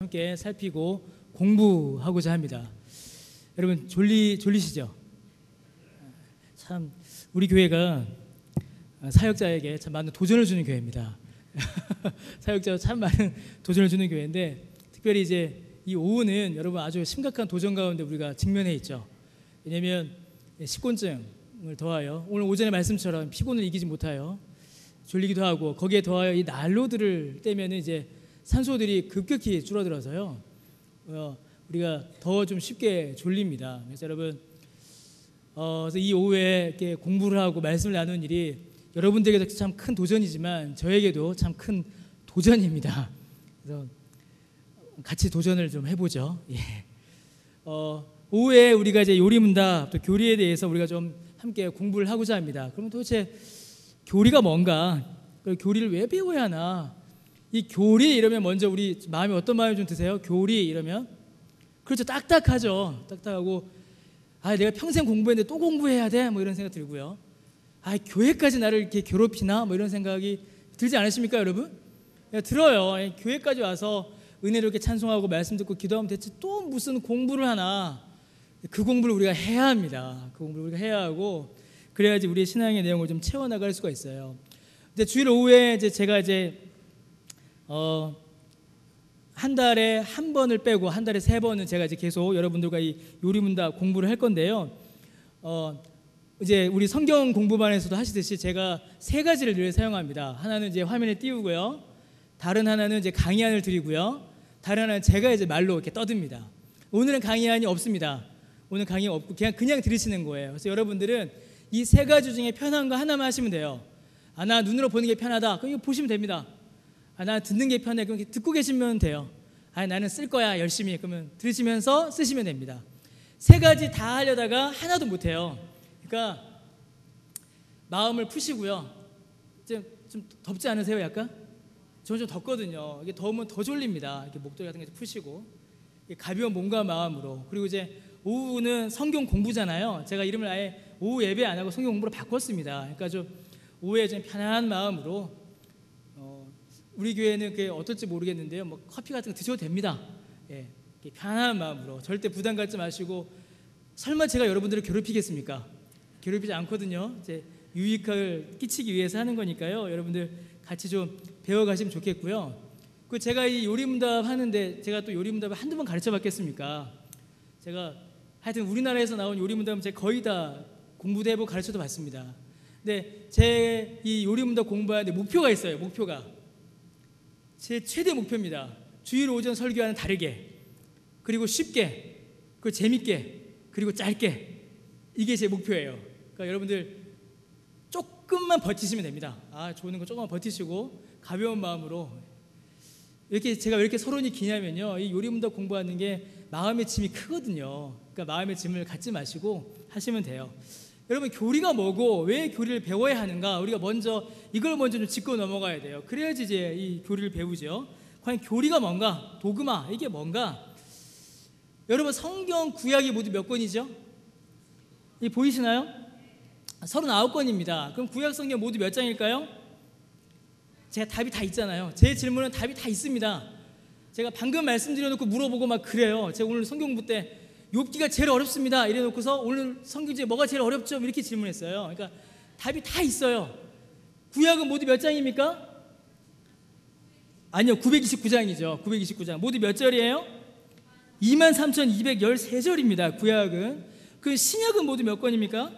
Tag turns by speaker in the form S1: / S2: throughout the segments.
S1: 함께 살피고 공부하고자 합니다. 여러분 졸리시죠? 참 우리 교회가 사역자에게 참 많은 도전을 주는 교회입니다. 사역자가 참 많은 도전을 주는 교회인데, 특별히 이제 이 오후는 여러분 아주 심각한 도전 가운데 우리가 직면해 있죠. 왜냐하면 식곤증을 더하여 오늘 오전의 말씀처럼 피곤을 이기지 못하여 졸리기도 하고, 거기에 더하여 이 난로들을 떼면은 이제 산소들이 급격히 줄어들어서요, 우리가 더 좀 쉽게 졸립니다. 그래서 여러분, 그래서 이 오후에 이렇게 공부를 하고 말씀을 나누는 일이 여러분들에게도 참 큰 도전이지만 저에게도 참 큰 도전입니다. 그래서 같이 도전을 좀 해보죠. 예. 오후에 우리가 이제 요리문답 또 교리에 대해서 우리가 좀 함께 공부를 하고자 합니다. 그러면 도대체 교리가 뭔가, 교리를 왜 배워야 하나? 이 교리 이러면 먼저 우리 마음에 어떤 마음이 좀 드세요? 교리 이러면 그렇죠, 딱딱하죠. 딱딱하고 내가 평생 공부했는데 또 공부해야 돼? 뭐 이런 생각 들고요. 교회까지 나를 이렇게 괴롭히나? 뭐 이런 생각이 들지 않으십니까, 여러분? 들어요. 교회까지 와서 은혜로 이렇게 찬송하고 말씀 듣고 기도하면 대체 또 무슨 공부를 하나? 그 공부를 우리가 해야 합니다. 그 공부를 우리가 해야 하고, 그래야지 우리의 신앙의 내용을 좀 채워나갈 수가 있어요. 근데 주일 오후에 제가 한 달에 한 번을 빼고 한 달에 3번은 제가 이제 계속 여러분들과 이 요리문답 공부를 할 건데요. 이제 우리 성경 공부반에서도 하시듯이 제가 3가지를 늘 사용합니다. 하나는 이제 화면에 띄우고요, 다른 하나는 이제 강의안을 드리고요, 다른 하나는 제가 이제 말로 이렇게 떠듭니다. 오늘은 강의안이 없습니다. 오늘 강의 없고 그냥 들으시는 거예요. 그래서 여러분들은 이 3가지 중에 편한 거 하나만 하시면 돼요. 나 눈으로 보는 게 편하다. 그럼 이거 보시면 됩니다. 나 듣는 게 편해. 그럼 듣고 계시면 돼요. 나는 쓸 거야 열심히. 그러면 들으시면서 쓰시면 됩니다. 3가지 다 하려다가 하나도 못 해요. 그러니까 마음을 푸시고요. 좀 덥지 않으세요? 약간? 저는 좀 덥거든요. 이게 더우면 더 졸립니다. 이렇게 목도리 같은 게 푸시고, 가벼운 몸과 마음으로. 그리고 이제 오후는 성경 공부잖아요. 제가 이름을 아예 오후 예배 안 하고 성경 공부로 바꿨습니다. 그러니까 좀 오후에 좀 편안한 마음으로, 우리 교회는 그게 어떨지 모르겠는데요, 뭐 커피 같은 거 드셔도 됩니다. 예, 편안한 마음으로 절대 부담 갖지 마시고. 설마 제가 여러분들을 괴롭히겠습니까? 괴롭히지 않거든요. 이제 유익을 끼치기 위해서 하는 거니까요. 여러분들 같이 좀 배워가시면 좋겠고요. 그 제가 이 요리문답 하는데 제가 또 요리문답을 한두 번 가르쳐 봤겠습니까? 제가 하여튼 우리나라에서 나온 요리문답은 제가 거의 다 공부도 해보고 가르쳐도 봤습니다. 근데 제 이 요리문답 공부하는데 목표가 있어요. 목표가 제 최대 목표입니다. 주일 오전 설교와는 다르게, 그리고 쉽게, 그리고 재밌게, 그리고 짧게. 이게 제 목표예요. 그러니까 여러분들 조금만 버티시면 됩니다. 좋은 거 조금만 버티시고 가벼운 마음으로. 이렇게 제가 왜 이렇게 서론이 기냐면요, 이 요리문답 공부하는 게 마음의 짐이 크거든요. 그러니까 마음의 짐을 갖지 마시고 하시면 돼요. 여러분, 교리가 뭐고 왜 교리를 배워야 하는가? 우리가 이걸 먼저 좀 짚고 넘어가야 돼요. 그래야지 이제 이 교리를 배우죠. 과연 교리가 뭔가? 도그마, 이게 뭔가? 여러분, 성경 구약이 모두 몇 권이죠? 이 보이시나요? 39권입니다. 그럼 구약 성경 모두 몇 장일까요? 제가 답이 다 있잖아요. 제 질문은 답이 다 있습니다. 제가 방금 말씀드려놓고 물어보고 막 그래요. 제가 오늘 성경 공부 때 욥기가 제일 어렵습니다 이래놓고서 오늘 성경 중에 뭐가 제일 어렵죠? 이렇게 질문했어요. 그러니까 답이 다 있어요. 구약은 모두 몇 장입니까? 아니요, 929장이죠. 929장. 모두 몇 절이에요? 23,213절입니다. 구약은. 그 신약은 모두 몇 권입니까?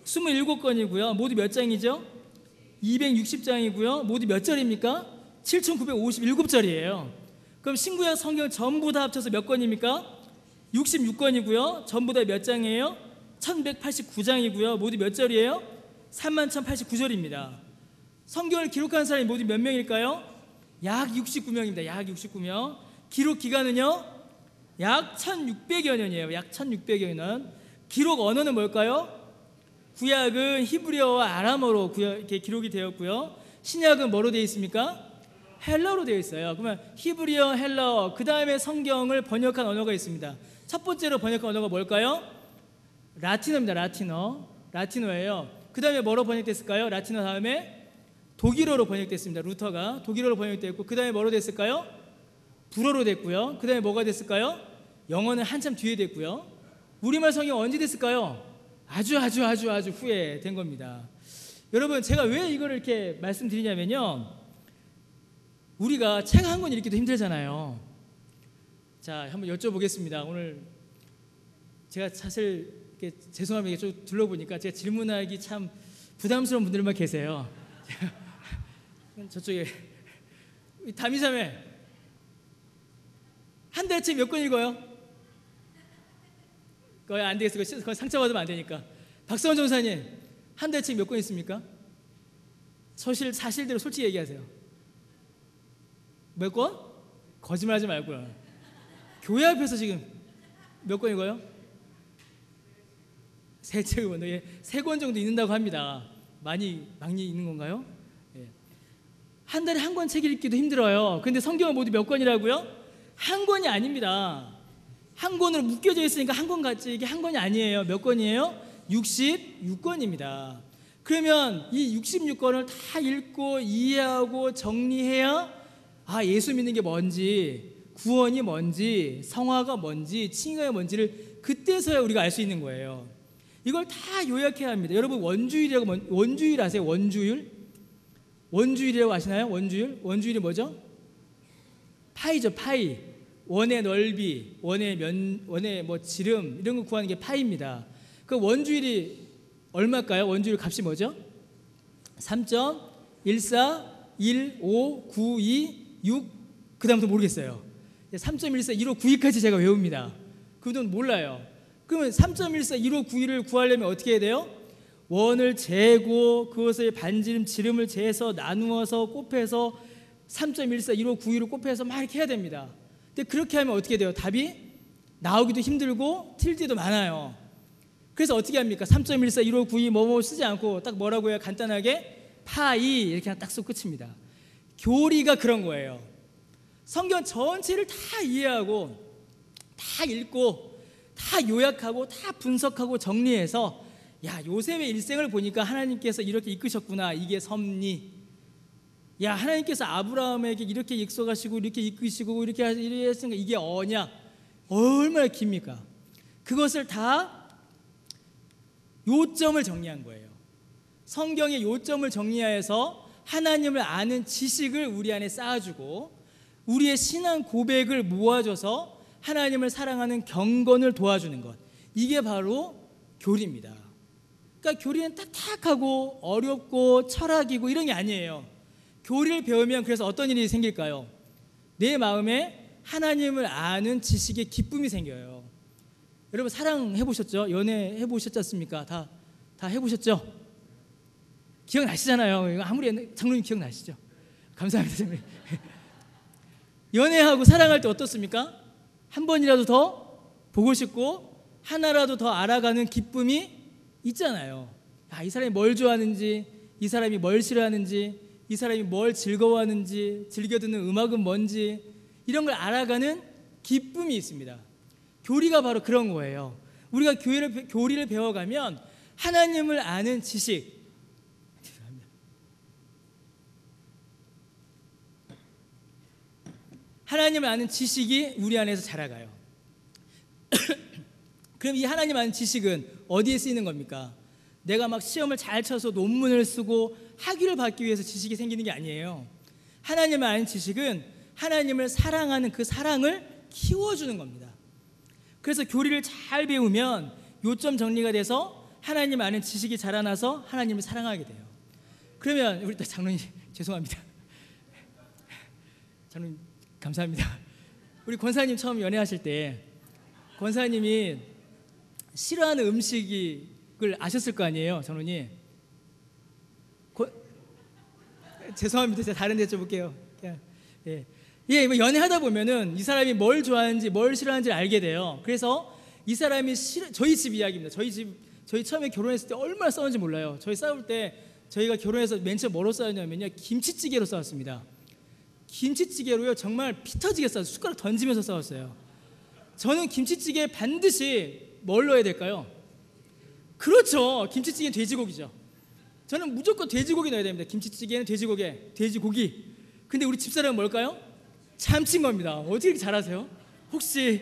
S1: 27권이고요. 모두 몇 장이죠? 260장이고요. 모두 몇 절입니까? 7,957절이에요. 그럼 신구약 성경 전부 다 합쳐서 몇 권입니까? 66권이고요. 전부 다 몇 장이에요? 1189장이고요. 모두 몇 절이에요? 31,089절입니다. 성경을 기록한 사람이 모두 몇 명일까요? 약 69명입니다. 약 69명. 기록 기간은요? 약 1600여 년이에요. 약 1600여 년. 기록 언어는 뭘까요? 구약은 히브리어와 아람어로 이렇게 기록이 되었고요. 신약은 뭐로 되어 있습니까? 헬라어로 되어 있어요. 그러면 히브리어, 헬라어, 그 다음에 성경을 번역한 언어가 있습니다. 첫 번째로 번역한 언어가 뭘까요? 라틴어입니다. 라틴어예요. 그 다음에 뭐로 번역됐을까요? 라틴어 다음에 독일어로 번역됐습니다. 루터가 독일어로 번역됐고, 그 다음에 뭐로 됐을까요? 불어로 됐고요. 그 다음에 뭐가 됐을까요? 영어는 한참 뒤에 됐고요. 우리말 성경 언제 됐을까요? 아주 후에 된 겁니다. 여러분, 제가 왜 이걸 이렇게 말씀드리냐면요, 우리가 책 한 권 읽기도 힘들잖아요. 자, 한번 여쭤보겠습니다. 오늘 제가 사실 이렇게 죄송합니다. 좀 둘러보니까 제가 질문하기 참 부담스러운 분들만 계세요. 저쪽에 담임자매, 한 달에 책 몇 권 읽어요? 거의 안 되겠어요. 거의 상처받으면 안 되니까. 박성원 전사님, 한 달에 책 몇 권 있습니까? 사실대로 솔직히 얘기하세요. 몇 권? 거짓말하지 말고요. 교회 앞에서 지금 몇 권 읽어요? 세 책은 3권 정도 읽는다고 합니다. 많이 읽는 건가요? 예. 한 달에 한 권 책 읽기도 힘들어요. 근데 성경은 모두 몇 권이라고요? 한 권이 아닙니다. 한 권으로 묶여져 있으니까 한 권 같지, 이게 한 권이 아니에요. 몇 권이에요? 66권입니다. 그러면 이 66권을 다 읽고 이해하고 정리해야 예수 믿는 게 뭔지, 구원이 뭔지, 성화가 뭔지, 칭의가 뭔지를 그때서야 우리가 알 수 있는 거예요. 이걸 다 요약해야 합니다. 여러분, 원주일 아세요? 원주일이라고 아시나요? 원주일이 뭐죠? 파이죠. 파이. 원의 넓이, 원의 지름, 이런 거 구하는 게 파이입니다. 그 원주일이 얼마일까요? 원주일 값이 뭐죠? 3.141592 그 다음부터 모르겠어요. 3.141592까지 제가 외웁니다. 그분은 몰라요. 그러면 3.141592를 구하려면 어떻게 해야 돼요? 원을 재고 그것을 반지름 지름을 재서 나누어서 곱해서 3.141592를 곱해서 막 이렇게 해야 됩니다. 근데 그렇게 하면 어떻게 돼요? 답이 나오기도 힘들고 틀릴 때도 많아요. 그래서 어떻게 합니까? 3.141592 뭐뭐 쓰지 않고 딱 뭐라고 해요? 간단하게 파이 이렇게 딱 쓰고 끝입니다. 교리가 그런 거예요. 성경 전체를 다 이해하고 다 읽고 다 요약하고 다 분석하고 정리해서 요셉의 일생을 보니까 하나님께서 이렇게 이끄셨구나, 이게 섭리. 하나님께서 아브라함에게 이렇게 약속하시고 이렇게 이끄시고 이렇게 했으니까 이게 언약. 얼마나 깁니까? 그것을 다 요점을 정리한 거예요. 성경의 요점을 정리하여서 하나님을 아는 지식을 우리 안에 쌓아주고 우리의 신앙 고백을 모아줘서 하나님을 사랑하는 경건을 도와주는 것, 이게 바로 교리입니다. 그러니까 교리는 딱딱하고 어렵고 철학이고 이런 게 아니에요. 교리를 배우면 그래서 어떤 일이 생길까요? 내 마음에 하나님을 아는 지식의 기쁨이 생겨요. 여러분, 사랑해 보셨죠? 연애 해보셨지 않습니까? 다 해보셨죠? 기억나시잖아요. 아무리 옛날 장로님 기억나시죠? 감사합니다, 장로님. 연애하고 사랑할 때 어떻습니까? 한 번이라도 더 보고 싶고 하나라도 더 알아가는 기쁨이 있잖아요. 이 사람이 뭘 좋아하는지, 이 사람이 뭘 싫어하는지, 이 사람이 뭘 즐거워하는지, 즐겨 듣는 음악은 뭔지, 이런 걸 알아가는 기쁨이 있습니다. 교리가 바로 그런 거예요. 우리가 교리를 배워가면 하나님을 아는 지식, 하나님을 아는 지식이 우리 안에서 자라가요. 그럼 이 하나님 아는 지식은 어디에 쓰이는 겁니까? 내가 막 시험을 잘 쳐서 논문을 쓰고 학위를 받기 위해서 지식이 생기는 게 아니에요. 하나님을 아는 지식은 하나님을 사랑하는 그 사랑을 키워주는 겁니다. 그래서 교리를 잘 배우면 요점 정리가 돼서 하나님 아는 지식이 자라나서 하나님을 사랑하게 돼요. 그러면 우리 장로님 죄송합니다. 장로님 감사합니다. 우리 권사님 처음 연애하실 때 권사님이 싫어하는 음식을 아셨을 거 아니에요, 장로님. 죄송합니다. 제가 다른 데 여쭤볼게요. 뭐 연애하다 보면은 이 사람이 뭘 좋아하는지 뭘 싫어하는지 알게 돼요. 그래서 이 사람이 저희 집 이야기입니다. 저희 처음에 결혼했을 때 얼마나 싸웠는지 몰라요. 저희 싸울 때 저희가 결혼해서 맨 처음 뭐로 싸웠냐면요, 김치찌개로 싸웠습니다. 김치찌개로요, 정말 피 터지게 싸웠어요. 숟가락 던지면서 싸웠어요. 저는 김치찌개에 반드시 뭘 넣어야 될까요? 그렇죠. 김치찌개는 돼지고기죠. 저는 무조건 돼지고기 넣어야 됩니다. 김치찌개는 돼지고기. 근데 우리 집사람은 뭘까요? 참친 겁니다. 어떻게 이렇게 잘하세요? 혹시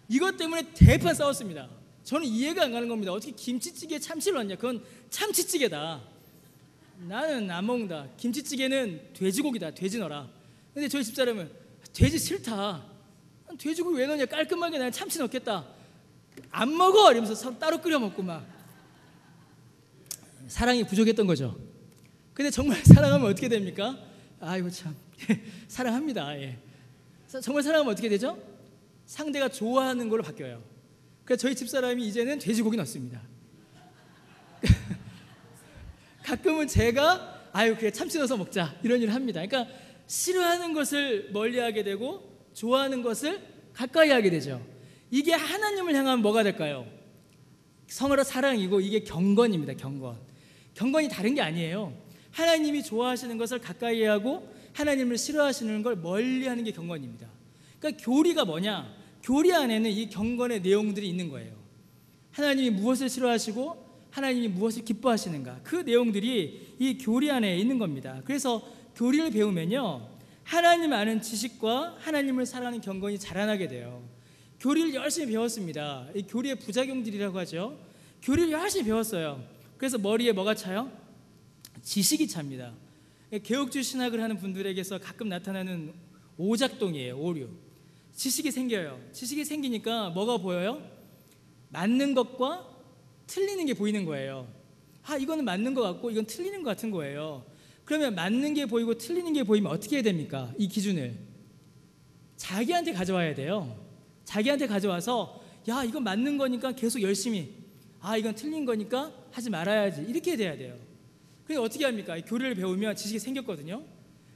S1: 이것 때문에 대판 싸웠습니다. 저는 이해가 안 가는 겁니다. 어떻게 김치찌개에 참치를 넣냐? 그건 참치찌개다. 나는 안 먹는다. 김치찌개는 돼지고기다. 돼지 넣어라. 근데 저희 집사람은 돼지 싫다. 돼지고기 왜 넣냐? 깔끔하게 나는 참치 넣겠다. 안 먹어! 이러면서 서로 따로 끓여 먹고 막. 사랑이 부족했던 거죠. 근데 정말 사랑하면 어떻게 됩니까? 아이고 참 사랑합니다. 예. 정말 사랑하면 어떻게 되죠? 상대가 좋아하는 걸로 바뀌어요. 그래서 저희 집사람이 이제는 돼지고기 넣습니다. 가끔은 제가 아유 그래 참치 넣어서 먹자 이런 일을 합니다. 그러니까 싫어하는 것을 멀리하게 되고 좋아하는 것을 가까이 하게 되죠. 이게 하나님을 향하면 뭐가 될까요? 성으로 사랑이고 이게 경건입니다. 경건이 다른 게 아니에요. 하나님이 좋아하시는 것을 가까이 하고 하나님을 싫어하시는 걸 멀리하는 게 경건입니다. 그러니까 교리가 뭐냐? 교리 안에는 이 경건의 내용들이 있는 거예요. 하나님이 무엇을 싫어하시고 하나님이 무엇을 기뻐하시는가, 그 내용들이 이 교리 안에 있는 겁니다. 그래서 교리를 배우면요, 하나님 아는 지식과 하나님을 사랑하는 경건이 자라나게 돼요. 교리를 열심히 배웠습니다. 이 교리의 부작용들이라고 하죠. 교리를 열심히 배웠어요. 그래서 머리에 뭐가 차요? 지식이 찹니다. 개혁주의 신학을 하는 분들에게서 가끔 나타나는 오작동이에요. 오류. 지식이 생겨요. 지식이 생기니까 뭐가 보여요? 맞는 것과 틀리는 게 보이는 거예요. 아, 이거는 맞는 것 같고 이건 틀리는 것 같은 거예요. 그러면 맞는 게 보이고 틀리는 게 보이면 어떻게 해야 됩니까? 이 기준을 자기한테 가져와야 돼요. 자기한테 가져와서 야, 이건 맞는 거니까 계속 열심히, 아, 이건 틀린 거니까 하지 말아야지, 이렇게 돼야 돼요. 그래서 어떻게 합니까? 이 교리를 배우면 지식이 생겼거든요.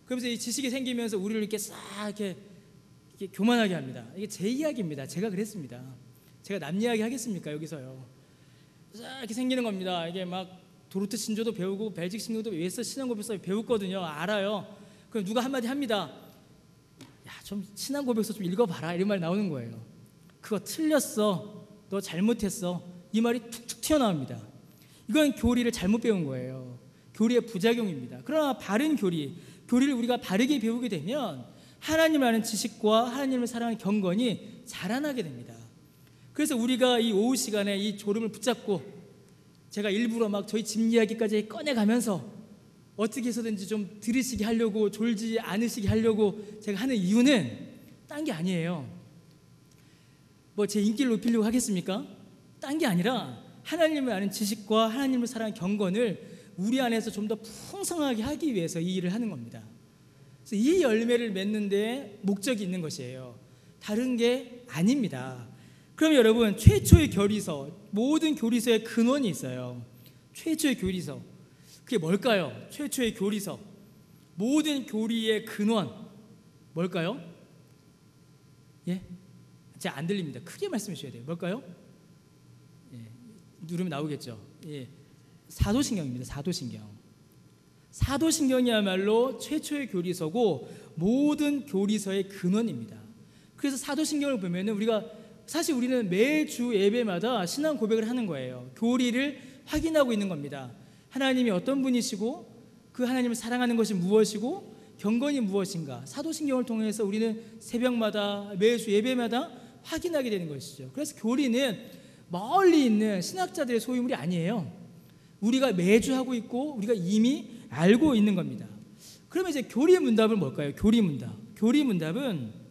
S1: 그러면서 이 지식이 생기면서 우리를 이렇게 싹 이렇게 교만하게 합니다. 이게 제 이야기입니다. 제가 그랬습니다. 제가 남 이야기 하겠습니까? 여기서요. 싹 이렇게 생기는 겁니다. 이게 막 도르트 신조도 배우고 벨직 신조도 웨스터 신앙고백서 배웠거든요. 알아요. 그럼 누가 한마디 합니다. 야, 좀 신앙고백서 좀 읽어봐라, 이런 말 나오는 거예요. 그거 틀렸어, 너 잘못했어, 이 말이 툭툭 튀어나옵니다. 이건 교리를 잘못 배운 거예요. 교리의 부작용입니다. 그러나 바른 교리를 우리가 바르게 배우게 되면 하나님을 아는 지식과 하나님을 사랑하는 경건이 자라나게 됩니다. 그래서 우리가 이 오후 시간에 이 졸음을 붙잡고 제가 일부러 막 저희 집 이야기까지 꺼내가면서 어떻게 해서든지 좀 들으시게 하려고, 졸지 않으시게 하려고 제가 하는 이유는 딴 게 아니에요. 뭐 제 인기를 높이려고 하겠습니까? 딴 게 아니라 하나님을 아는 지식과 하나님을 사랑하는 경건을 우리 안에서 좀 더 풍성하게 하기 위해서 이 일을 하는 겁니다. 그래서 이 열매를 맺는 데 목적이 있는 것이에요. 다른 게 아닙니다. 그럼 여러분, 최초의 교리서, 모든 교리서의 근원이 있어요. 최초의 교리서, 그게 뭘까요? 최초의 교리서, 모든 교리의 근원 뭘까요? 예? 잘 안 들립니다. 크게 말씀해 주셔야 돼요. 뭘까요? 예, 누르면 나오겠죠. 예, 사도신경입니다. 사도신경이야말로 최초의 교리서고 모든 교리서의 근원입니다. 그래서 사도신경을 보면은 우리는 매주 예배마다 신앙 고백을 하는 거예요. 교리를 확인하고 있는 겁니다. 하나님이 어떤 분이시고 그 하나님을 사랑하는 것이 무엇이고 경건이 무엇인가, 사도신경을 통해서 우리는 새벽마다 매주 예배마다 확인하게 되는 것이죠. 그래서 교리는 멀리 있는 신학자들의 소유물이 아니에요. 우리가 매주 하고 있고 우리가 이미 알고 있는 겁니다. 그러면 이제 교리의 문답은 뭘까요? 교리 문답은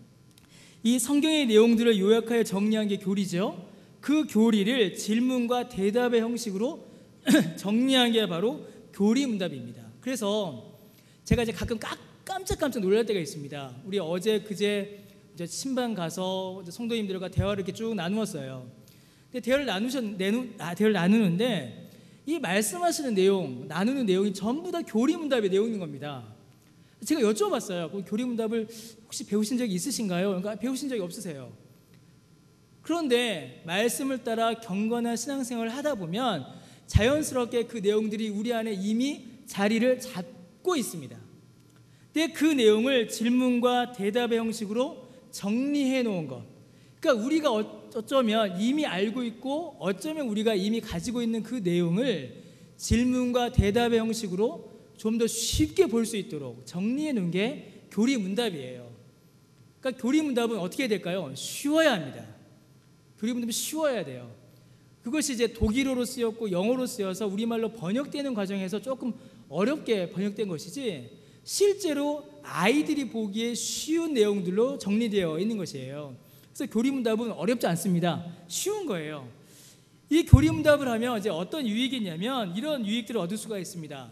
S1: 이 성경의 내용들을 요약하여 정리한 게 교리죠. 그 교리를 질문과 대답의 형식으로 정리한 게 바로 교리 문답입니다. 그래서 제가 이제 가끔 깜짝 놀랄 때가 있습니다. 우리 어제 그제 이제 신방 가서 성도님들과 대화를 이렇게 쭉 나누었어요. 근데 대화를 나누는데 이 말씀하시는 내용, 나누는 내용이 전부 다 교리 문답의 내용인 겁니다. 제가 여쭤봤어요. 그 교리 문답을 혹시 배우신 적이 있으신가요? 그러니까 배우신 적이 없으세요. 그런데 말씀을 따라 경건한 신앙생활을 하다 보면 자연스럽게 그 내용들이 우리 안에 이미 자리를 잡고 있습니다. 근데 그 내용을 질문과 대답의 형식으로 정리해 놓은 것, 그러니까 우리가 어쩌면 이미 알고 있고 어쩌면 우리가 이미 가지고 있는 그 내용을 질문과 대답의 형식으로 좀 더 쉽게 볼 수 있도록 정리해 놓은 게 교리문답이에요. 그러니까 교리문답은 어떻게 해야 될까요? 쉬워야 합니다. 교리문답은 쉬워야 돼요. 그것이 이제 독일어로 쓰였고 영어로 쓰여서 우리말로 번역되는 과정에서 조금 어렵게 번역된 것이지 실제로 아이들이 보기에 쉬운 내용들로 정리되어 있는 것이에요. 그래서 교리문답은 어렵지 않습니다. 쉬운 거예요. 이 교리문답을 하면 이제 어떤 유익이 있냐면 이런 유익들을 얻을 수가 있습니다.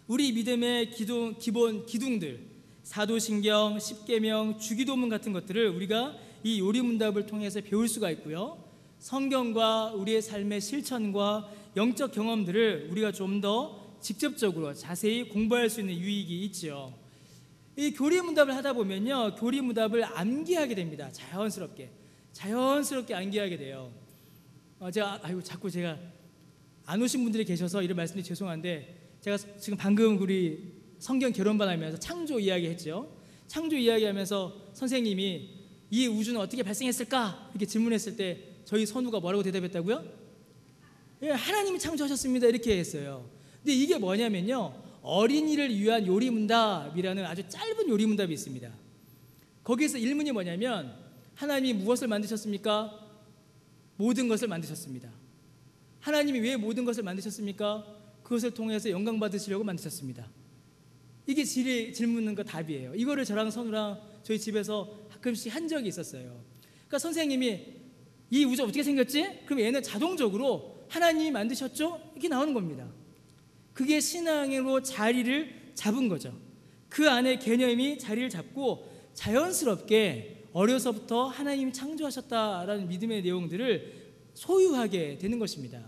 S1: 우리 믿음의 기본 기둥들, 사도신경, 십계명, 주기도문 같은 것들을 우리가 이 요리문답을 통해서 배울 수가 있고요. 성경과 우리의 삶의 실천과 영적 경험들을 우리가 좀 더 직접적으로 자세히 공부할 수 있는 유익이 있죠. 이 교리문답을 하다 보면요, 교리문답을 암기하게 됩니다. 자연스럽게 암기하게 돼요. 자꾸 제가 안 오신 분들이 계셔서 이런 말씀이 죄송한데, 제가 지금 방금 우리 성경 결혼반 하면서 창조 이야기 했죠. 창조 이야기하면서 선생님이 이 우주는 어떻게 발생했을까? 이렇게 질문했을 때 저희 선우가 뭐라고 대답했다고요? 예, 하나님이 창조하셨습니다. 이렇게 했어요. 근데 이게 뭐냐면요, 어린이를 위한 요리문답이라는 아주 짧은 요리문답이 있습니다. 거기에서 일문이 뭐냐면, 하나님이 무엇을 만드셨습니까? 모든 것을 만드셨습니다. 하나님이 왜 모든 것을 만드셨습니까? 그것을 통해서 영광 받으시려고 만드셨습니다. 이게 질문과 답이에요. 이거를 저랑 선우랑 저희 집에서 가끔씩 한 적이 있었어요. 그러니까 선생님이 이 우주 어떻게 생겼지? 그럼 얘는 자동적으로 하나님이 만드셨죠? 이렇게 나오는 겁니다. 그게 신앙으로 자리를 잡은 거죠. 그 안에 개념이 자리를 잡고 자연스럽게 어려서부터 하나님이 창조하셨다라는 믿음의 내용들을 소유하게 되는 것입니다.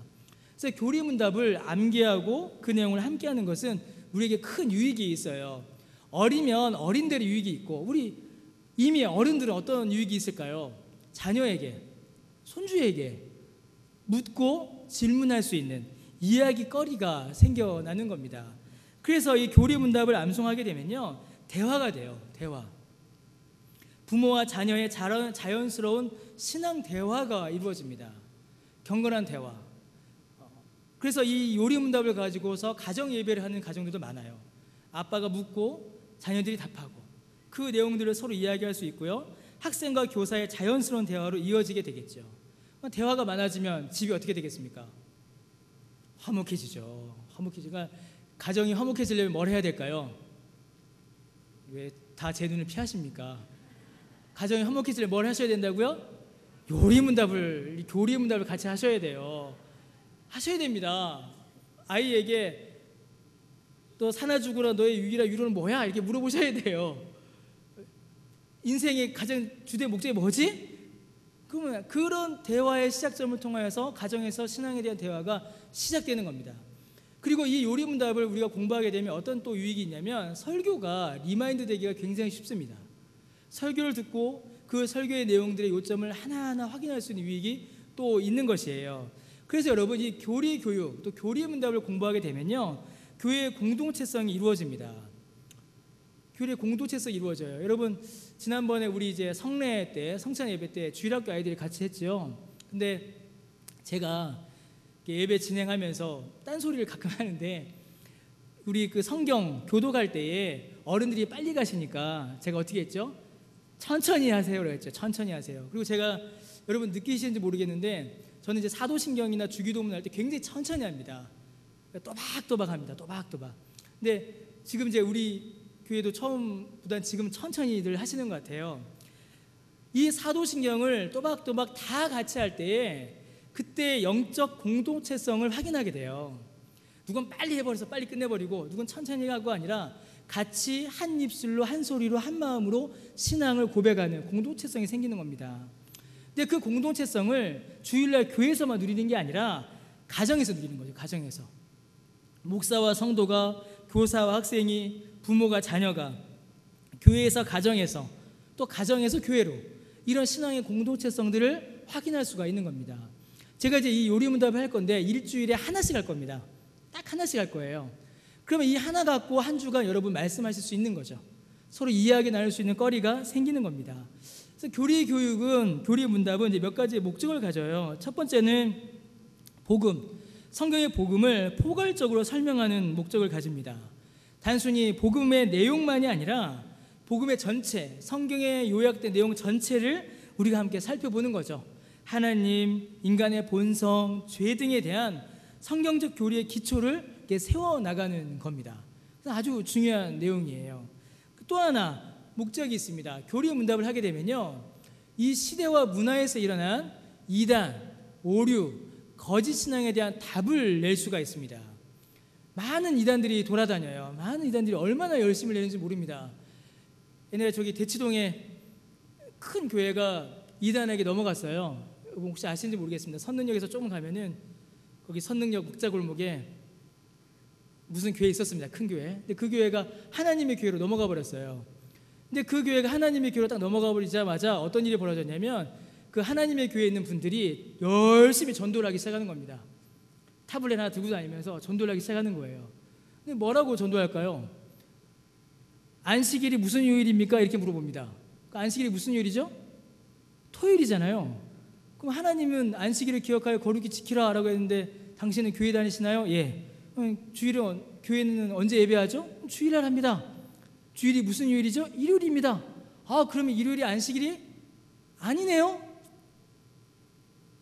S1: 그래서 교리문답을 암기하고 그 내용을 함께하는 것은 우리에게 큰 유익이 있어요. 어리면 어린들의 유익이 있고, 우리 이미 어른들은 어떤 유익이 있을까요? 자녀에게, 손주에게 묻고 질문할 수 있는 이야기거리가 생겨나는 겁니다. 그래서 이 교리문답을 암송하게 되면요, 대화가 돼요. 대화. 부모와 자녀의 자연스러운 신앙 대화가 이루어집니다. 경건한 대화. 그래서 이 요리문답을 가지고서 가정 예배를 하는 가정들도 많아요. 아빠가 묻고 자녀들이 답하고 그 내용들을 서로 이야기할 수 있고요. 학생과 교사의 자연스러운 대화로 이어지게 되겠죠. 대화가 많아지면 집이 어떻게 되겠습니까? 화목해지죠. 화목해지니까 가정이 화목해지려면 뭘 해야 될까요? 왜 다 제 눈을 피하십니까? 가정이 화목해지려면 뭘 하셔야 된다고요? 교리문답을 같이 하셔야 돼요. 하셔야 됩니다. 아이에게 너 사나 죽으라 너의 유일한 위로는 뭐야? 이렇게 물어보셔야 돼요. 인생의 가장 주된 목적이 뭐지? 그러면 그런 대화의 시작점을 통하여서 가정에서 신앙에 대한 대화가 시작되는 겁니다. 그리고 이 요리문답을 우리가 공부하게 되면 어떤 또 유익이 있냐면, 설교가 리마인드 되기가 굉장히 쉽습니다. 설교를 듣고 그 설교의 내용들의 요점을 하나하나 확인할 수 있는 유익이 또 있는 것이에요. 그래서 여러분, 이 교리 교육, 또 교리 문답을 공부하게 되면요, 교회의 공동체성이 이루어집니다. 교회의 공동체성이 이루어져요. 여러분, 지난번에 우리 이제 성례 때, 성찬 예배 때 주일학교 아이들이 같이 했죠. 근데 제가 예배 진행하면서 딴소리를 가끔 하는데, 우리 그 성경 교도 갈 때에 어른들이 빨리 가시니까 제가 어떻게 했죠? 천천히 하세요 그랬죠. 천천히 하세요. 그리고 제가, 여러분 느끼시는지 모르겠는데, 저는 이제 사도신경이나 주기도문 할 때 굉장히 천천히 합니다. 또박또박 합니다. 또박또박. 근데 지금 이제 우리 교회도 처음보다는 지금 천천히들 하시는 것 같아요. 이 사도신경을 또박또박 다 같이 할 때에 그때 영적 공동체성을 확인하게 돼요. 누군 빨리 해버려서 빨리 끝내버리고, 누군 천천히 하고 아니라 같이 한 입술로 한 소리로 한 마음으로 신앙을 고백하는 공동체성이 생기는 겁니다. 근데 그 공동체성을 주일날 교회에서만 누리는 게 아니라 가정에서 누리는 거죠. 가정에서 목사와 성도가, 교사와 학생이, 부모가 자녀가, 교회에서 가정에서, 또 가정에서 교회로, 이런 신앙의 공동체성들을 확인할 수가 있는 겁니다. 제가 이제 이 요리문답을 할 건데 일주일에 하나씩 할 겁니다. 딱 하나씩 할 거예요. 그러면 이 하나 갖고 한 주간 여러분 말씀하실 수 있는 거죠. 서로 이야기 나눌 수 있는 거리가 생기는 겁니다. 그래서 교리 교육은, 교리 문답은 이제 몇 가지의 목적을 가져요. 첫 번째는 복음, 성경의 복음을 포괄적으로 설명하는 목적을 가집니다. 단순히 복음의 내용만이 아니라 복음의 전체, 성경에 요약된 내용 전체를 우리가 함께 살펴보는 거죠. 하나님, 인간의 본성, 죄 등에 대한 성경적 교리의 기초를 이렇게 세워나가는 겁니다. 그래서 아주 중요한 내용이에요. 또 하나 목적이 있습니다. 교리 문답을 하게 되면요, 이 시대와 문화에서 일어난 이단, 오류, 거짓 신앙에 대한 답을 낼 수가 있습니다. 많은 이단들이 돌아다녀요. 많은 이단들이 얼마나 열심히 내는지 모릅니다. 옛날에 저기 대치동에 큰 교회가 이단에게 넘어갔어요. 혹시 아시는지 모르겠습니다. 선능역에서 조금 가면은 거기 선능역 목자골목에 무슨 교회 있었습니다. 큰 교회. 근데 그 교회가 하나님의 교회로 넘어가 버렸어요. 근데 그 교회가 하나님의 교회로 딱 넘어가 버리자마자 어떤 일이 벌어졌냐면, 그 하나님의 교회에 있는 분들이 열심히 전도를 하기 시작하는 겁니다. 타블렛 하나 들고 다니면서 전도를 하기 시작하는 거예요. 근데 뭐라고 전도할까요? 안식일이 무슨 요일입니까? 이렇게 물어봅니다. 안식일이 무슨 요일이죠? 토요일이잖아요. 그럼 하나님은 안식일을 기억하여 거룩히 지키라 라고 했는데 당신은 교회 다니시나요? 예. 주일은 교회는 언제 예배하죠? 주일날 합니다. 주일이 무슨 요일이죠? 일요일입니다. 아, 그러면 일요일이 안식일이 아니네요?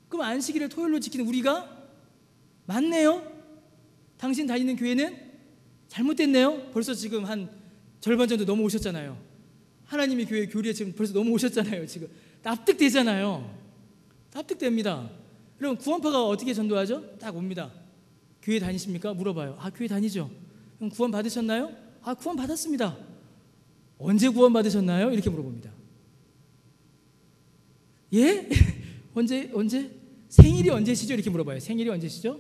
S1: 그럼 안식일을 토요일로 지키는 우리가 맞네요? 당신 다니는 교회는 잘못됐네요? 벌써 지금 한 절반 정도 넘어오셨잖아요. 하나님의 교회 교리에 지금 벌써 넘어오셨잖아요. 지금 납득되잖아요. 납득됩니다. 그럼 구원파가 어떻게 전도하죠? 딱 옵니다. 교회 다니십니까? 물어봐요. 아, 교회 다니죠. 그럼 구원 받으셨나요? 아, 구원 받았습니다. 언제 구원 받으셨나요? 이렇게 물어봅니다. 예? 언제? 생일이 언제시죠? 이렇게 물어봐요. 생일이 언제시죠?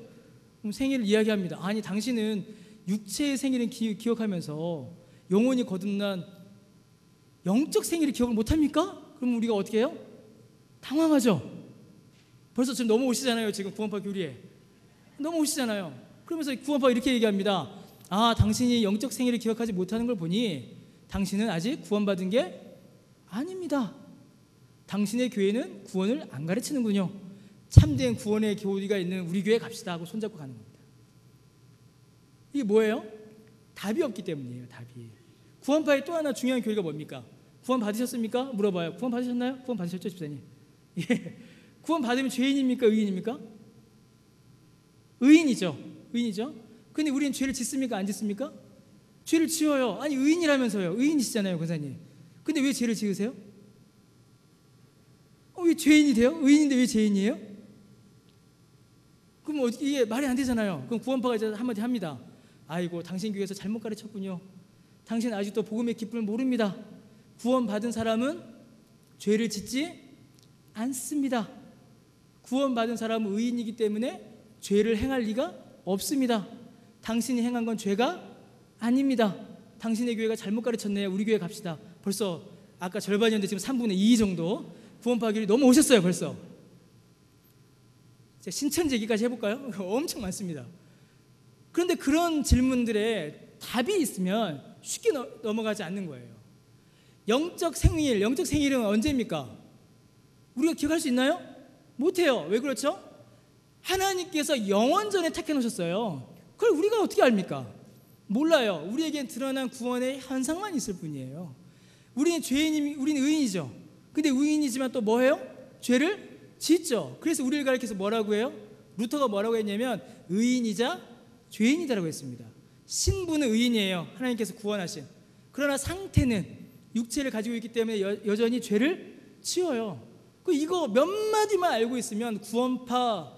S1: 그럼 생일을 이야기합니다. 아니, 당신은 육체의 생일은 기억하면서 영혼이 거듭난 영적 생일을 기억을 못합니까? 그럼 우리가 어떻게 해요? 당황하죠. 벌써 지금 넘어오시잖아요. 지금 구원파 교리에 넘어오시잖아요. 그러면서 구원파가 이렇게 얘기합니다. 아, 당신이 영적 생일을 기억하지 못하는 걸 보니 당신은 아직 구원받은 게 아닙니다. 당신의 교회는 구원을 안 가르치는군요. 참된 구원의 교리가 있는 우리 교회 갑시다 하고 손잡고 가는 겁니다. 이게 뭐예요? 답이 없기 때문이에요. 답이. 구원파의 또 하나 중요한 교리가 뭡니까? 구원 받으셨습니까? 물어봐요. 구원 받으셨나요? 구원 받으셨죠, 집사님? 예. 구원 받으면 죄인입니까? 의인입니까? 의인이죠. 의인이죠. 근데 우리는 죄를 짓습니까? 안 짓습니까? 죄를 지어요. 아니, 의인이라면서요. 의인이시잖아요, 권사님. 근데 왜 죄를 지으세요? 왜 죄인이 돼요? 의인인데 왜 죄인이에요? 그럼 이게 말이 안 되잖아요. 그럼 구원파가 이제 한마디 합니다. 아이고, 당신 교회에서 잘못 가르쳤군요. 당신 아직도 복음의 기쁨을 모릅니다. 구원받은 사람은 죄를 짓지 않습니다. 구원받은 사람은 의인이기 때문에 죄를 행할 리가 없습니다. 당신이 행한 건 죄가 아닙니다. 당신의 교회가 잘못 가르쳤네요. 우리 교회 갑시다. 벌써 아까 절반이었는데 지금 3분의 2 정도 구원파 교리 넘어오셨어요. 벌써. 신천지 얘기까지 해볼까요? 엄청 많습니다. 그런데 그런 질문들에 답이 있으면 쉽게 넘어가지 않는 거예요. 영적 생일은 언제입니까? 우리가 기억할 수 있나요? 못해요. 왜 그렇죠? 하나님께서 영원전에 택해 놓으셨어요. 그걸 우리가 어떻게 압니까? 몰라요. 우리에겐 드러난 구원의 현상만 있을 뿐이에요. 우리는 우리는 의인이죠. 근데 의인이지만 또 뭐해요? 죄를 짓죠. 그래서 우리를 가리켜서 뭐라고 해요? 루터가 뭐라고 했냐면 의인이자 죄인이다라고 했습니다. 신분은 의인이에요. 하나님께서 구원하신. 그러나 상태는 육체를 가지고 있기 때문에 여전히 죄를 지어요. 이거 몇 마디만 알고 있으면 구원파,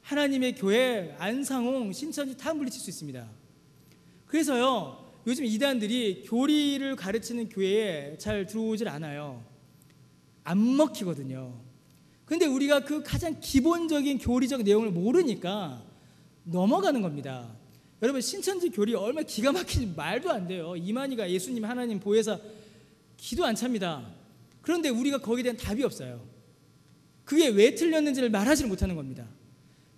S1: 하나님의 교회, 안상홍, 신천지 다 물리칠 수 있습니다. 그래서요, 요즘 이단들이 교리를 가르치는 교회에 잘 들어오질 않아요. 안 먹히거든요. 근데 우리가 그 가장 기본적인 교리적 내용을 모르니까 넘어가는 겁니다. 여러분, 신천지 교리 얼마나 기가 막히지 말도 안 돼요. 이만희가 예수님 하나님 보혜사 기도 안 찹니다. 그런데 우리가 거기에 대한 답이 없어요. 그게 왜 틀렸는지를 말하지 못하는 겁니다.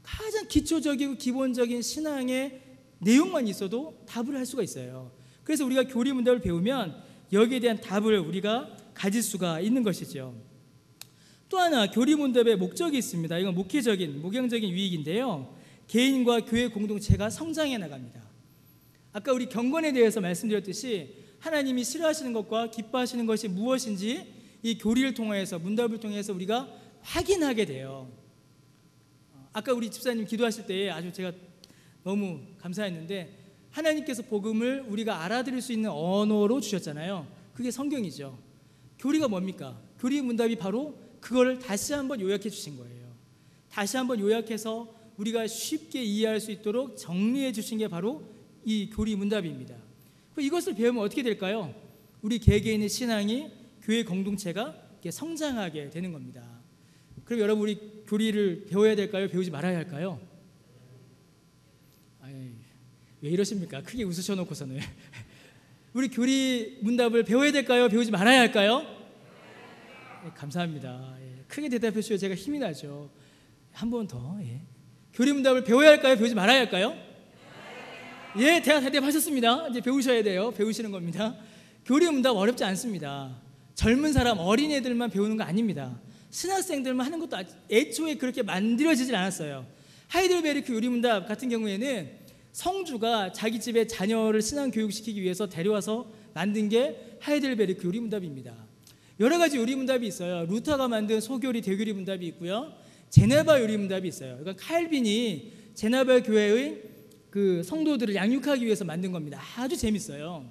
S1: 가장 기초적이고 기본적인 신앙의 내용만 있어도 답을 할 수가 있어요. 그래서 우리가 교리 문답을 배우면 여기에 대한 답을 우리가 가질 수가 있는 것이죠. 또 하나 교리 문답의 목적이 있습니다. 이건 목형적인 유익인데요. 개인과 교회 공동체가 성장해 나갑니다. 아까 우리 경건에 대해서 말씀드렸듯이 하나님이 싫어하시는 것과 기뻐하시는 것이 무엇인지 이 교리를 통해서, 문답을 통해서 우리가 확인하게 돼요. 아까 우리 집사님 기도하실 때 아주 제가 너무 감사했는데, 하나님께서 복음을 우리가 알아들을 수 있는 언어로 주셨잖아요. 그게 성경이죠. 교리가 뭡니까? 교리의 문답이 바로 그거를 다시 한번 요약해 주신 거예요. 다시 한번 요약해서 우리가 쉽게 이해할 수 있도록 정리해 주신 게 바로 이 교리 문답입니다. 이것을 배우면 어떻게 될까요? 우리 개개인의 신앙이, 교회 공동체가 이렇게 성장하게 되는 겁니다. 그럼 여러분, 우리 교리를 배워야 될까요? 배우지 말아야 할까요? 왜 이러십니까? 크게 웃으셔놓고서는. 우리 교리 문답을 배워야 될까요? 배우지 말아야 할까요? 네, 감사합니다. 크게 대답해 주셔야 제가 힘이 나죠. 한 번 더. 교리 문답을 배워야 할까요? 배우지 말아야 할까요? 예, 대답하셨습니다. 이제 배우셔야 돼요. 배우시는 겁니다. 교리 문답 어렵지 않습니다. 젊은 사람, 어린애들만 배우는 거 아닙니다. 신학생들만 하는 것도 애초에 그렇게 만들어지질 않았어요. 하이델베르크 교리 문답 같은 경우에는 성주가 자기 집에 자녀를 신앙 교육시키기 위해서 데려와서 만든 게 하이델베르크 교리 문답입니다. 여러 가지 요리 문답이 있어요. 루터가 만든 소교리, 대교리 문답이 있고요. 제네바 요리 문답이 있어요. 그러니까 칼빈이 제네바 교회의 그 성도들을 양육하기 위해서 만든 겁니다. 아주 재밌어요.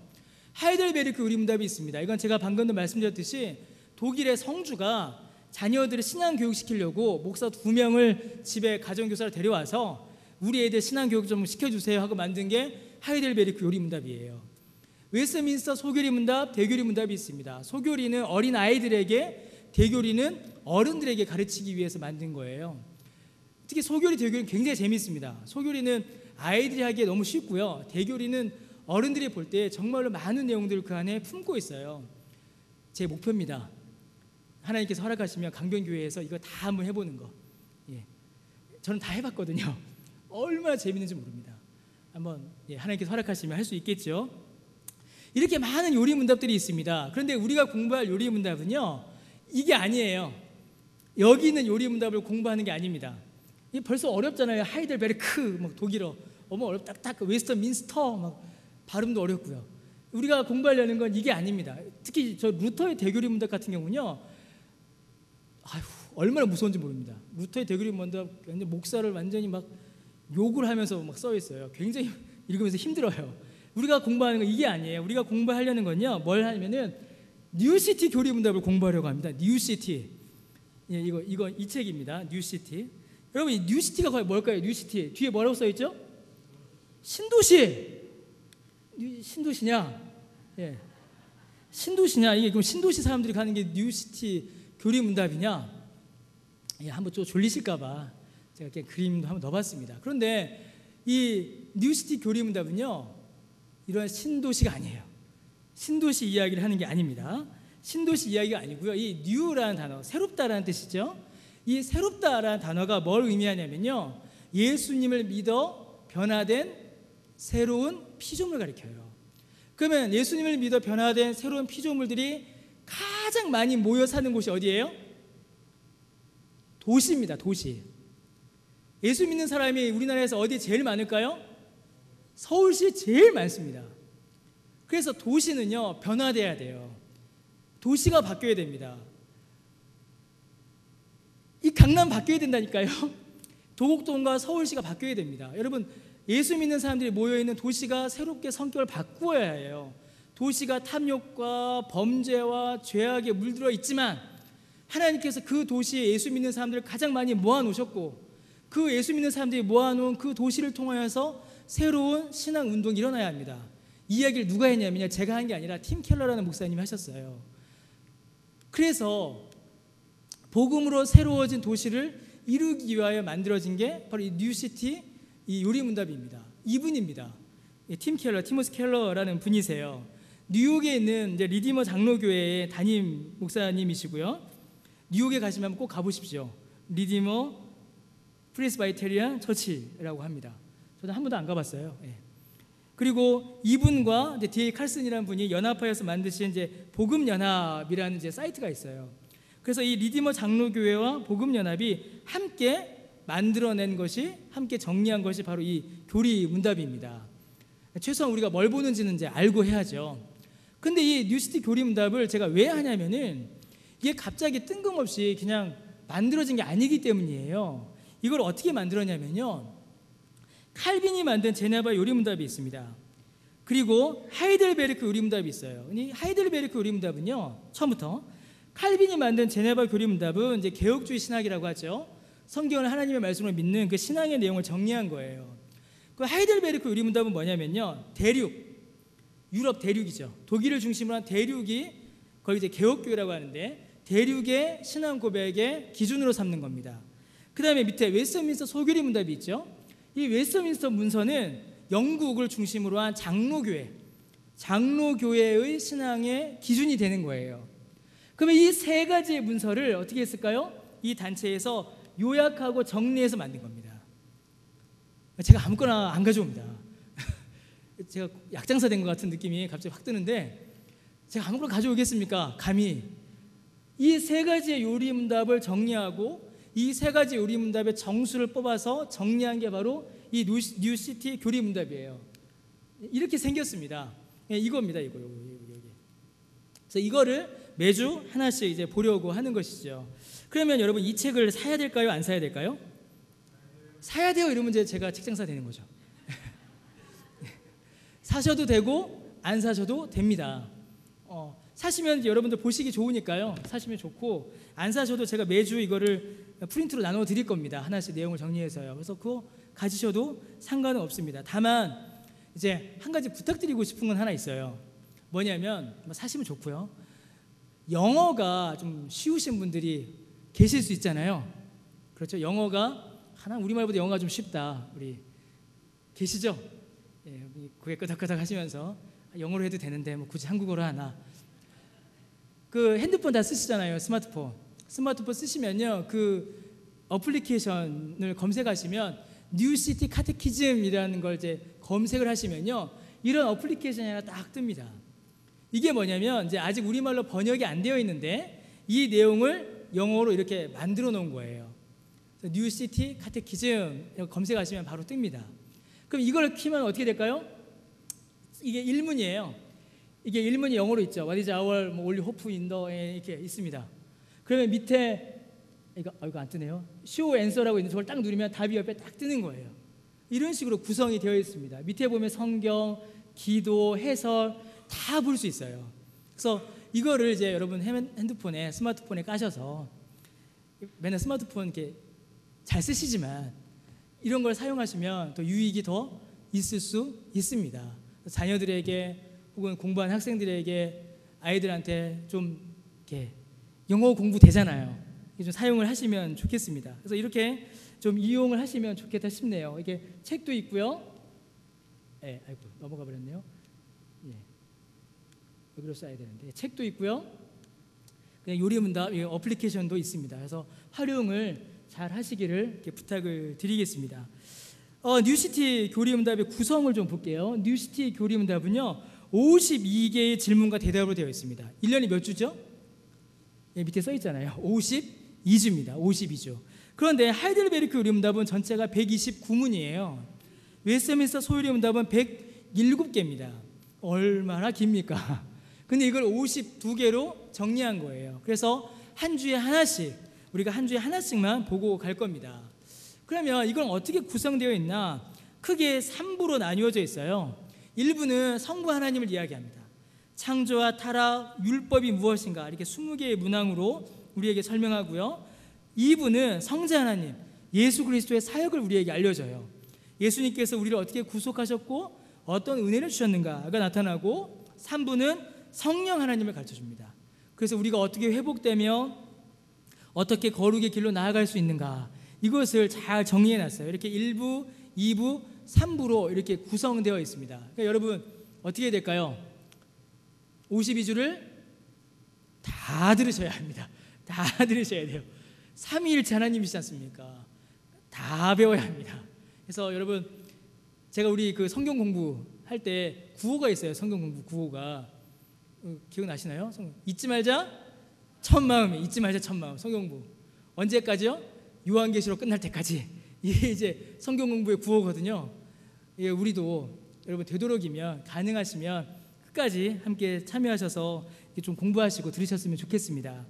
S1: 하이델베르크 요리 문답이 있습니다. 이건 제가 방금도 말씀드렸듯이 독일의 성주가 자녀들을 신앙 교육시키려고 목사 2명을 집에 가정교사를 데려와서 우리 애들 신앙 교육 좀 시켜주세요 하고 만든 게 하이델베르크 요리 문답이에요. 웨스트민스터 소교리 문답, 대교리 문답이 있습니다. 소교리는 어린 아이들에게, 대교리는 어른들에게 가르치기 위해서 만든 거예요. 특히 소교리, 대교리는 굉장히 재밌습니다. 소교리는 아이들이 하기에 너무 쉽고요. 대교리는 어른들이 볼 때 정말로 많은 내용들을 그 안에 품고 있어요. 제 목표입니다. 하나님께서 허락하시면 강변교회에서 이거 다 한번 해보는 거. 저는 다 해봤거든요. 얼마나 재밌는지 모릅니다. 한번 하나님께서 허락하시면 할 수 있겠죠. 이렇게 많은 요리 문답들이 있습니다. 그런데 우리가 공부할 요리 문답은요, 이게 아니에요. 여기 있는 요리 문답을 공부하는 게 아닙니다. 이게 벌써 어렵잖아요. 하이델베르크, 막 독일어, 어렵다, 딱 웨스트민스터, 막 발음도 어렵고요. 우리가 공부하려는 건 이게 아닙니다. 특히 저 루터의 대교리 문답 같은 경우는요, 얼마나 무서운지 모릅니다. 루터의 대교리 문답, 목사를 완전히 막 욕을 하면서 막 써 있어요. 굉장히 읽으면서 힘들어요. 우리가 공부하는 건 이게 아니에요. 우리가 공부하려는 건요, 뭘 하냐면은 뉴시티 교리 문답을 공부하려고 합니다. 뉴시티. 이거 이 책입니다. 뉴시티. 여러분, 이 뉴시티가 과연 뭘까요? 뉴시티 뒤에 뭐라고 써 있죠? 신도시. 신도시냐? 신도시냐? 이게 그럼 신도시 사람들이 가는 게 뉴시티 교리 문답이냐? 한번 좀 졸리실까봐 제가 이렇게 그림도 한번 넣어봤습니다. 그런데 이 뉴시티 교리 문답은요, 이런 신도시가 아니에요. 신도시 이야기를 하는 게 아닙니다. 신도시 이야기가 아니고요. 이 뉴라는 단어, 새롭다라는 뜻이죠. 이 새롭다라는 단어가 뭘 의미하냐면요, 예수님을 믿어 변화된 새로운 피조물을 가리켜요. 그러면 예수님을 믿어 변화된 새로운 피조물들이 가장 많이 모여 사는 곳이 어디예요? 도시입니다. 도시. 예수 믿는 사람이 우리나라에서 어디 제일 많을까요? 서울시에 제일 많습니다. 그래서 도시는요, 변화돼야 돼요. 도시가 바뀌어야 됩니다. 이 강남 바뀌어야 된다니까요. 도곡동과 서울시가 바뀌어야 됩니다. 여러분, 예수 믿는 사람들이 모여있는 도시가 새롭게 성격을 바꾸어야 해요. 도시가 탐욕과 범죄와 죄악에 물들어 있지만 하나님께서 그 도시에 예수 믿는 사람들을 가장 많이 모아놓으셨고, 그 예수 믿는 사람들이 모아놓은 그 도시를 통하여서 새로운 신앙 운동이 일어나야 합니다. 이 이야기를 누가 했냐면요, 제가 한 게 아니라 팀 켈러라는 목사님이 하셨어요. 그래서 복음으로 새로워진 도시를 이루기 위하여 만들어진 게 바로 이 뉴시티, 이 요리문답입니다. 이분입니다. 팀 켈러, 티모스 켈러라는 분이세요. 뉴욕에 있는 이제 리디머 장로교회의 담임 목사님이시고요. 뉴욕에 가시면 꼭 가보십시오. 리디머 프레스바이테리안 처치라고 합니다. 저는 한 번도 안 가봤어요. 그리고 이분과 이제 D.A. 칼슨이라는 분이 연합하여서 만드신 이제 복음연합이라는 이제 사이트가 있어요. 그래서 이 리디머 장로교회와 복음연합이 함께 만들어낸 것이, 함께 정리한 것이 바로 이 교리 문답입니다. 최소한 우리가 뭘 보는지는 이제 알고 해야죠. 근데 이 뉴시티 교리문답을 제가 왜 하냐면은 이게 갑자기 뜬금없이 그냥 만들어진 게 아니기 때문이에요. 이걸 어떻게 만들었냐면요, 칼빈이 만든 제네바 요리문답이 있습니다. 그리고 하이델베르크 요리문답이 있어요. 이 하이델베르크 요리문답은요, 처음부터 칼빈이 만든 제네바 교리문답은 이제 개혁주의 신학이라고 하죠. 성경을 하나님의 말씀으로 믿는 그 신앙의 내용을 정리한 거예요. 그 하이델베르크 요리문답은 뭐냐면요, 대륙, 유럽 대륙이죠. 독일을 중심으로 한 대륙이 거의 이제 개혁교회라고 하는데 대륙의 신앙 고백의 기준으로 삼는 겁니다. 그 다음에 밑에 웨스트민스터 소교리 문답이 있죠. 이 웨스트민스터 문서는 영국을 중심으로 한 장로교회의 신앙의 기준이 되는 거예요. 그러면 이 세 가지의 문서를 어떻게 했을까요? 이 단체에서 요약하고 정리해서 만든 겁니다. 제가 아무거나 안 가져옵니다. 제가 약장사 된 것 같은 느낌이 갑자기 확 드는데, 제가 아무거나 가져오겠습니까? 감히. 이 세 가지의 요리문답을 정리하고 이 세 가지 요리문답의 정수를 뽑아서 정리한 게 바로 이 뉴시티 교리문답이에요. 이렇게 생겼습니다. 이겁니다. 이거. 그래서 이거를 매주 하나씩 이제 보려고 하는 것이죠. 그러면 여러분, 이 책을 사야 될까요? 안 사야 될까요? 사야 돼요. 이러면 이제 제가 책장사 되는 거죠. 사셔도 되고 안 사셔도 됩니다. 사시면 여러분들 보시기 좋으니까요. 사시면 좋고, 안 사셔도 제가 매주 이거를 프린트로 나눠 드릴 겁니다. 하나씩 내용을 정리해서요. 그래서 그거 가지셔도 상관은 없습니다. 다만 이제 한 가지 부탁드리고 싶은 건 하나 있어요. 뭐냐면, 사시면 좋고요, 영어가 좀 쉬우신 분들이 계실 수 있잖아요. 그렇죠? 영어가 하나 우리말보다 영어가 좀 쉽다, 우리 계시죠? 예, 고개 끄덕끄덕 하시면서 영어로 해도 되는데 뭐 굳이 한국어로 하나. 그 핸드폰 다 쓰시잖아요. 스마트폰 쓰시면요, 그 어플리케이션을 검색하시면 뉴시티 카테키즘이라는 걸 이제 검색을 하시면요, 이런 어플리케이션이 하나 딱 뜹니다. 이게 뭐냐면, 이제 아직 우리말로 번역이 안 되어 있는데 이 내용을 영어로 이렇게 만들어 놓은 거예요. 뉴시티 카테키즘 검색하시면 바로 뜹니다. 그럼 이걸 키면 어떻게 될까요? 이게 일문이에요. 이게 일문이 영어로 있죠. What is our only hope in the 이렇게 있습니다. 그러면 밑에 이거 안 뜨네요. Show answer라고 있는데 저걸 딱 누르면 답이 옆에 딱 뜨는 거예요. 이런 식으로 구성이 되어 있습니다. 밑에 보면 성경, 기도, 해설 다 볼 수 있어요. 그래서 이거를 이제 여러분 핸드폰에, 스마트폰에 까셔서, 맨날 스마트폰 이렇게 잘 쓰시지만 이런 걸 사용하시면 더 유익이 더 있을 수 있습니다. 자녀들에게 혹은 공부하는 학생들에게, 아이들한테 좀 이렇게 영어 공부 되잖아요. 좀 사용을 하시면 좋겠습니다. 그래서 이렇게 좀 이용을 하시면 좋겠다 싶네요. 이게 책도 있고요. 네, 아이고 넘어가 버렸네요. 예, 여기로 써야 되는데 책도 있고요. 그냥 요리문답 어플리케이션도 있습니다. 그래서 활용을 잘 하시기를 이렇게 부탁을 드리겠습니다. 뉴시티 교리문답의 구성을 좀 볼게요. 뉴시티 교리문답은요, 52개의 질문과 대답으로 되어 있습니다. 1년이 몇 주죠? 예, 밑에 써 있잖아요. 52주입니다. 52주. 그런데 하이델베르크 요리문답은 전체가 129문이에요. 웨스트민스터 소요리문답은 107개입니다. 얼마나 깁니까? 근데 이걸 52개로 정리한 거예요. 그래서 한 주에 하나씩, 우리가 한 주에 하나씩만 보고 갈 겁니다. 그러면 이건 어떻게 구성되어 있나? 크게 3부로 나뉘어져 있어요. 1부는 성부 하나님을 이야기합니다. 창조와 타락, 율법이 무엇인가 이렇게 20개의 문항으로 우리에게 설명하고요. 2부는 성자 하나님, 예수 그리스도의 사역을 우리에게 알려줘요. 예수님께서 우리를 어떻게 구속하셨고 어떤 은혜를 주셨는가가 나타나고, 3부는 성령 하나님을 가르쳐줍니다. 그래서 우리가 어떻게 회복되며 어떻게 거룩의 길로 나아갈 수 있는가, 이것을 잘 정리해놨어요. 이렇게 1부, 2부, 3부로 이렇게 구성되어 있습니다. 그러니까 여러분 어떻게 해야 될까요? 52주를 다 들으셔야 합니다. 다 들으셔야 돼요. 삼위일체 하나님이시지 않습니까? 다 배워야 합니다. 그래서 여러분, 제가 우리 그 성경 공부할 때 구호가 있어요. 성경 공부 구호가 기억나시나요? 잊지 말자 첫 마음이, 잊지 말자 첫 마음. 성경 공부 언제까지요? 요한계시록 끝날 때까지. 이게 이제 성경 공부의 구호거든요. 예, 우리도 여러분 되도록이면, 가능하시면 끝까지 함께 참여하셔서 좀 공부하시고 들으셨으면 좋겠습니다.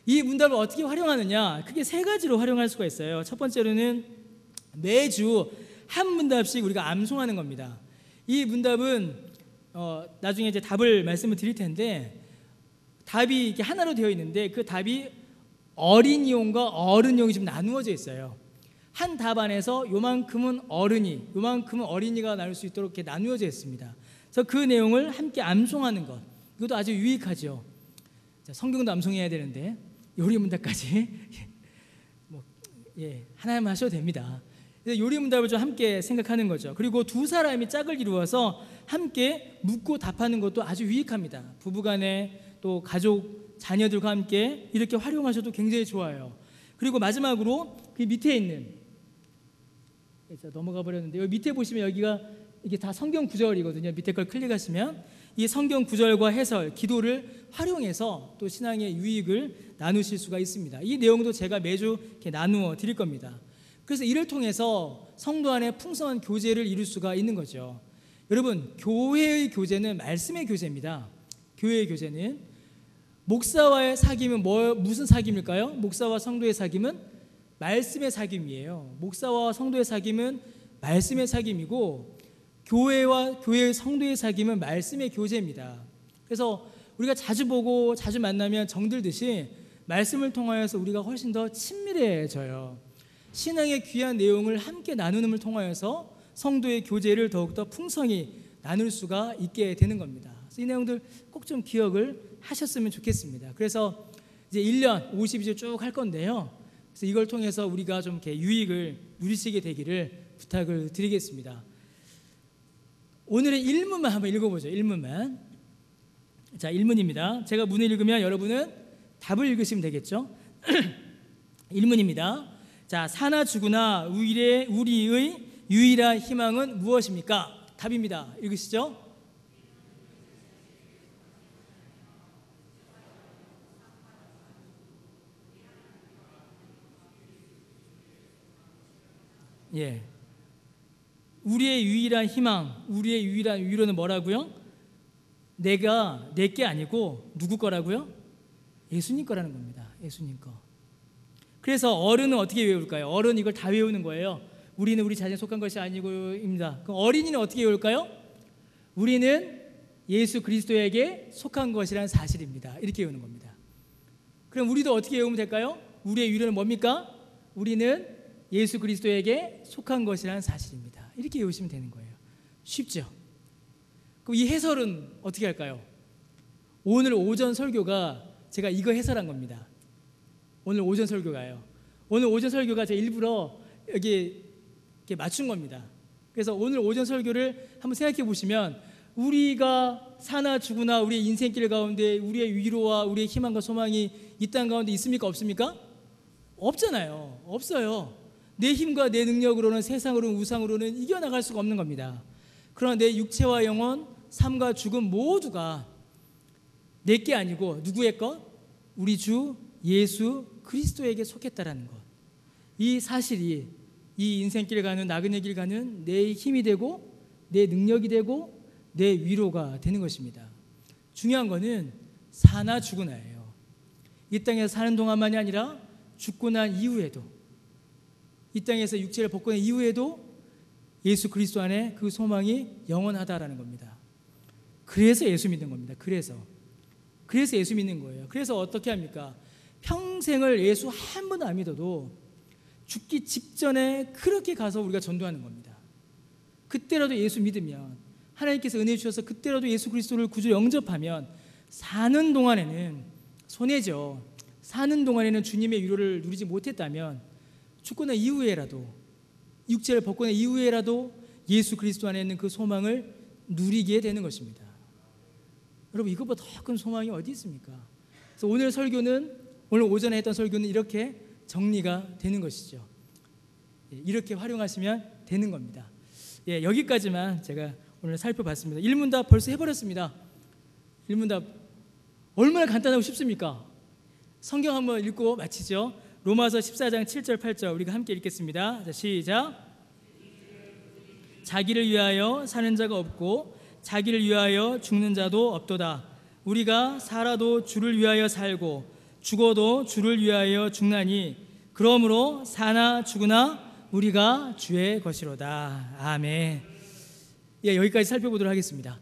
S1: 이 문답을 어떻게 활용하느냐? 크게 세 가지로 활용할 수가 있어요. 첫 번째로는 매주 한 문답씩 우리가 암송하는 겁니다. 이 문답은 나중에 이제 답을 말씀을 드릴 텐데, 답이 이렇게 하나로 되어 있는데 그 답이 어린이용과 어른용이 좀 나누어져 있어요. 한 답 안에서 요만큼은 어른이, 요만큼은 어린이가 나올 수 있도록 이렇게 나누어져 있습니다. 그래서 그 내용을 함께 암송하는 것, 이것도 아주 유익하죠. 자, 성경도 암송해야 되는데 요리 문답까지 하나만 하셔도 됩니다. 요리 문답을 좀 함께 생각하는 거죠. 그리고 두 사람이 짝을 이루어서 함께 묻고 답하는 것도 아주 유익합니다. 부부간에 또 가족, 자녀들과 함께 이렇게 활용하셔도 굉장히 좋아요. 그리고 마지막으로 그 밑에 있는, 넘어가 버렸는데 여기 밑에 보시면 여기가 이게 다 성경 구절이거든요. 밑에 걸 클릭하시면 이 성경 구절과 해설, 기도를 활용해서 또 신앙의 유익을 나누실 수가 있습니다. 이 내용도 제가 매주 이렇게 나누어 드릴 겁니다. 그래서 이를 통해서 성도 안에 풍성한 교제를 이룰 수가 있는 거죠. 여러분, 교회의 교제는 말씀의 교제입니다. 교회의 교제는 목사와의 사귐은 무슨 사귐일까요? 목사와 성도의 사귐은 말씀의 사귐이에요. 목사와 성도의 사귐은 말씀의 사귐이고, 교회와 교회의 성도의 사귐은 말씀의 교제입니다. 그래서 우리가 자주 보고 자주 만나면 정들듯이 말씀을 통하여서 우리가 훨씬 더 친밀해져요. 신앙의 귀한 내용을 함께 나누는 걸 통하여서 성도의 교제를 더욱더 풍성히 나눌 수가 있게 되는 겁니다. 그래서 이 내용들 꼭 좀 기억을 하셨으면 좋겠습니다. 그래서 이제 1년 52주 쭉 할 건데요. 그래서 이걸 통해서 우리가 좀 이렇게 유익을 누리시게 되기를 부탁을 드리겠습니다. 오늘의 1문만 한번 읽어보죠. 1문만. 자, 1문입니다. 제가 문을 읽으면 여러분은 답을 읽으시면 되겠죠. 1문입니다. 자, 사나 죽으나 우리의 유일한 희망은 무엇입니까? 답입니다. 읽으시죠. 예. 우리의 유일한 희망, 우리의 유일한 위로는 뭐라고요? 내게 아니고 누구 거라고요? 예수님 거라는 겁니다. 예수님 거. 그래서 어른은 어떻게 외울까요? 어른 이걸 다 외우는 거예요. 우리는 우리 자신에 속한 것이 아니고입니다. 그럼 어린이는 어떻게 외울까요? 우리는 예수 그리스도에게 속한 것이라는 사실입니다. 이렇게 외우는 겁니다. 그럼 우리도 어떻게 외우면 될까요? 우리의 위로는 뭡니까? 우리는 예수 그리스도에게 속한 것이라는 사실입니다. 이렇게 외우시면 되는 거예요. 쉽죠? 그럼 이 해설은 어떻게 할까요? 오늘 오전 설교가 제가 이거 해설한 겁니다. 오늘 오전 설교가요. 오늘 오전 설교가 제가 일부러 여기 이렇게 맞춘 겁니다. 그래서 오늘 오전 설교를 한번 생각해 보시면 우리가 사나 죽으나 우리의 인생길 가운데 우리의 위로와 우리의 희망과 소망이 이 땅 가운데 있습니까? 없습니까? 없잖아요. 없어요. 내 힘과 내 능력으로는 세상으로는 우상으로는 이겨나갈 수가 없는 겁니다. 그러나 내 육체와 영혼, 삶과 죽음 모두가 내게 아니고 누구의 것? 우리 주 예수 그리스도에게 속했다라는 것. 이 사실이 이 인생길 가는 나그네 길 가는 내 힘이 되고 내 능력이 되고 내 위로가 되는 것입니다. 중요한 거는 사나 죽으나예요. 이 땅에서 사는 동안만이 아니라 죽고 난 이후에도, 이 땅에서 육체를 벗고 난 이후에도 예수 그리스도 안에 그 소망이 영원하다라는 겁니다. 그래서 예수 믿는 겁니다. 그래서 예수 믿는 거예요. 그래서 어떻게 합니까? 평생을 예수 한 번도 안 믿어도 죽기 직전에 그렇게 가서 우리가 전도하는 겁니다. 그때라도 예수 믿으면, 하나님께서 은혜 주셔서 그때라도 예수 그리스도를 구주로 영접하면 사는 동안에는 손해죠. 사는 동안에는 주님의 위로를 누리지 못했다면 죽고 난 이후에라도, 육체를 벗고 난 이후에라도 예수 그리스도 안에 있는 그 소망을 누리게 되는 것입니다. 여러분, 이것보다 더 큰 소망이 어디 있습니까? 그래서 오늘 설교는, 오늘 오전에 했던 설교는 이렇게 정리가 되는 것이죠. 이렇게 활용하시면 되는 겁니다. 여기까지만 제가 오늘 살펴봤습니다. 1문답 벌써 해버렸습니다. 1문답 얼마나 간단하고 쉽습니까? 성경 한번 읽고 마치죠. 로마서 14장 7절 8절 우리가 함께 읽겠습니다. 자, 시작. 자기를 위하여 사는 자가 없고 자기를 위하여 죽는 자도 없도다. 우리가 살아도 주를 위하여 살고 죽어도 주를 위하여 죽나니 그러므로 사나 죽으나 우리가 주의 것이로다. 아멘. 예, 여기까지 살펴보도록 하겠습니다.